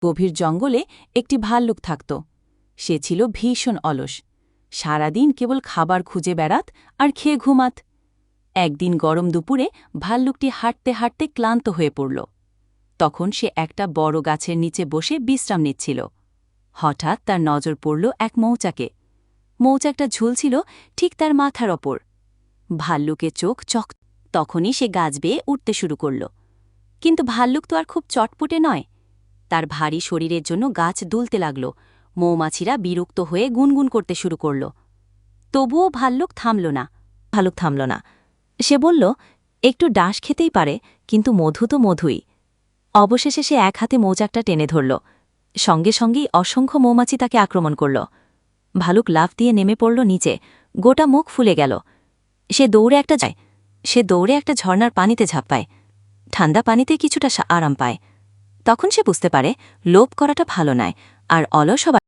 গভীর জঙ্গলে একটি ভাল্লুক থাকত। সে ছিল ভীষণ অলস। সারাদিন কেবল খাবার খুঁজে বেড়াত আর খেয়ে ঘুমাত। একদিন গরম দুপুরে ভাল্লুকটি হাঁটতে হাঁটতে ক্লান্ত হয়ে পড়ল। তখন সে একটা বড় গাছের নিচে বসে বিশ্রাম নিচ্ছিল। হঠাৎ তার নজর পড়ল এক মৌচাকে। মৌচাকটা ঝুলছিল ঠিক তার মাথার ওপর। ভাল্লুকের চোখ চক। তখনই সে গাছ বেয়ে উঠতে শুরু করল। কিন্তু ভাল্লুক তো আর খুব চটপটে নয়। তার ভারী শরীরের জন্য গাছ দুলতে লাগল। মৌমাছিরা বিরক্ত হয়ে গুনগুন করতে শুরু করল। তবুও ভাল্লুক থামল না। সে বলল, একটু ডাঁশ খেতেই পারে, কিন্তু মধু তো মধুই। অবশেষে সে এক হাতে মৌচাকটা টেনে ধরল। সঙ্গে সঙ্গেই অসংখ্য মৌমাছি তাকে আক্রমণ করল। ভালুক লাফ দিয়ে নেমে পড়ল নিচে। গোটা মুখ ফুলে গেল। সে দৌড়ে একটা ঝর্ণার পানিতে ঝাঁপায়। ঠান্ডা পানিতে কিছুটা আরাম পায়। তখন সে বুঝতে পারে লোভ করাটা ভালো নয়, আর অলস হবার